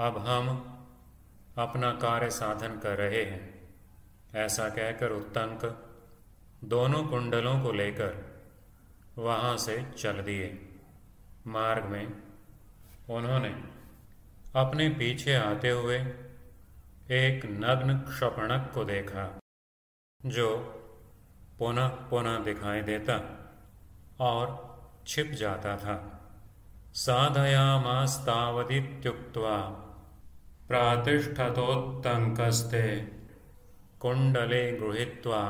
अब हम अपना कार्य साधन कर रहे हैं। ऐसा कहकर उत्तंक दोनों कुंडलों को लेकर वहाँ से चल दिए। मार्ग में उन्होंने अपने पीछे आते हुए एक नग्न क्षपणक को देखा जो पुनः पुनः दिखाई देता और छिप जाता था। साधयामास्तावदित्युक्त्वा प्रातिष्ठतोत्तंकस्ते कुंडले गृहीत्वा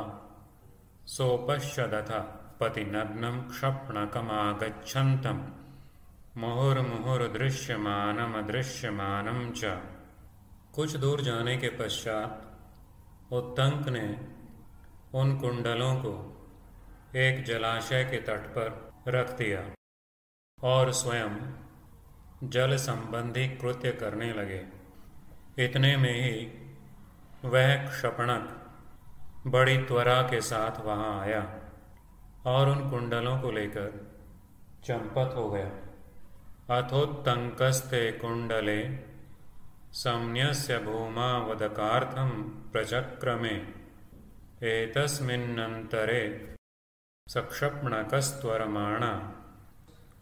सोपश्यदथ पतिनग्नं क्षपणकमागच्छन्तं मुहुर्मुहुर्दृश्यमानमदृश्यमानं च। कुछ दूर जाने के पश्चात उत्तंक ने उन कुंडलों को एक जलाशय के तट पर रख दिया और स्वयं जल संबंधी कृत्य करने लगे। इतने में ही वह क्षपणक बड़ी त्वरा के साथ वहां आया और उन कुंडलों को लेकर चंपत हो गया। अथोत्तंकस्ते कुंडले सम्न्यस्य भूमावदकार्थं प्रचक्रमे एतस्मिन्नन्तरे सक्षपणकस्त्वरमाणा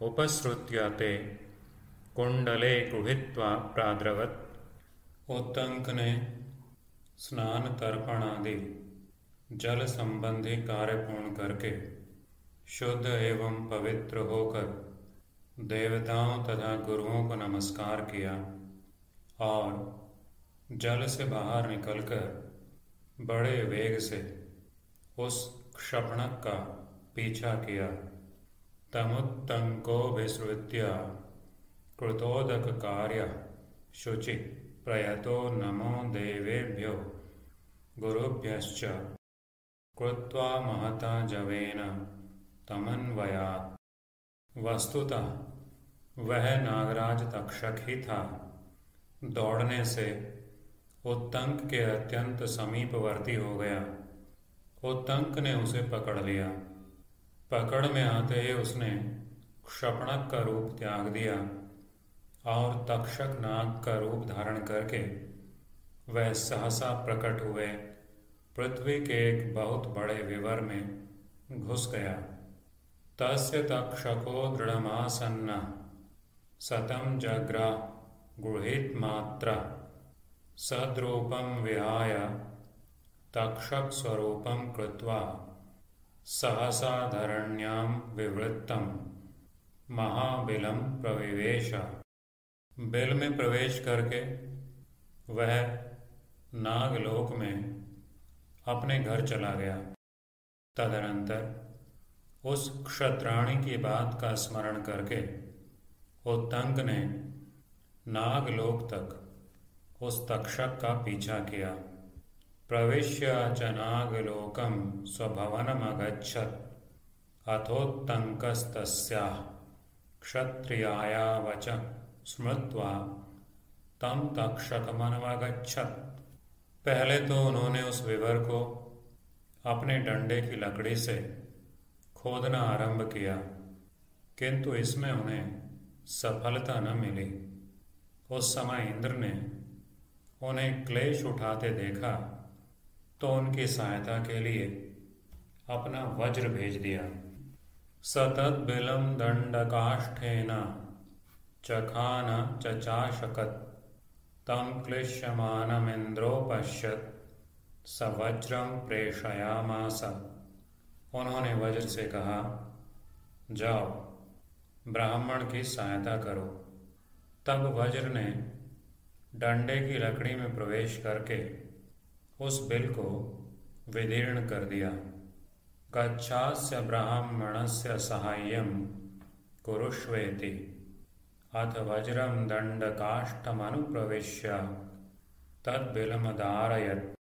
उपसृत्य ते कुंडले गृहीत्वा प्राद्रवत्। उत्तंक ने स्नान तर्पण आदि जल संबंधी कार्य पूर्ण करके शुद्ध एवं पवित्र होकर देवताओं तथा गुरुओं को नमस्कार किया और जल से बाहर निकलकर बड़े वेग से उस क्षपणक का पीछा किया। तमुत्तंको विसृत्य कृतोदक कार्य शुचि प्रयतो नमो देवेभ्यो गुरुभ्यश्च कृत्वा महता जवेन तमन्वयात्। वस्तुतः वह नागराज तक्षक ही था। दौड़ने से उत्तंक के अत्यंत समीपवर्ती हो गया। उत्तंक ने उसे पकड़ लिया। पकड़ में आते ही उसने क्षपणक का रूप त्याग दिया और तक्षक नाग का रूप धारण करके वह सहसा प्रकट हुए पृथ्वी के एक बहुत बड़े विवर में घुस गया। तस्य तक्षको दृढ़मासन्नः सतं जग्राह गृहीतमात्रा सद्रूपं विहाय तक्षक स्वरूपं कृत्वा सहसा धरण्यां विवृत्तं महाबिलं प्रविवेश। बिल में प्रवेश करके वह नागलोक में अपने घर चला गया। तदनंतर उस क्षत्राणी की बात का स्मरण करके उत्तंक ने नागलोक तक उस तक्षक का पीछा किया। प्रविश्य च नागलोकं स्वभवनमगच्छत्। अथोत्तंकस्तस्याः क्षत्रियाया वचः स्मृत्वा तं तक्षकमनवगच्छत्। पहले तो उन्होंने उस विवर को अपने डंडे की लकड़ी से खोदना आरंभ किया, किंतु इसमें उन्हें सफलता न मिली। उस समय इंद्र ने उन्हें क्लेश उठाते देखा तो उनकी सहायता के लिए अपना वज्र भेज दिया। सतद्बिलं दंडकाष्ठेन चखान चचाशकत् तं क्लिश्यमानमिन्द्रोपश्यत् स वज्रं प्रेषयामास। उन्होंने वज्र से कहा, जाओ ब्राह्मण की सहायता करो। तब वज्र ने डंडे की लकड़ी में प्रवेश करके उस बिल को विदीर्ण कर दिया। गच्छास्य ब्राह्मणस्य साहाय्यं कुरुष्वेति। अथ वज्रं दंडकाष्ठमनुप्रविश्य तद्बिलमदारयत्।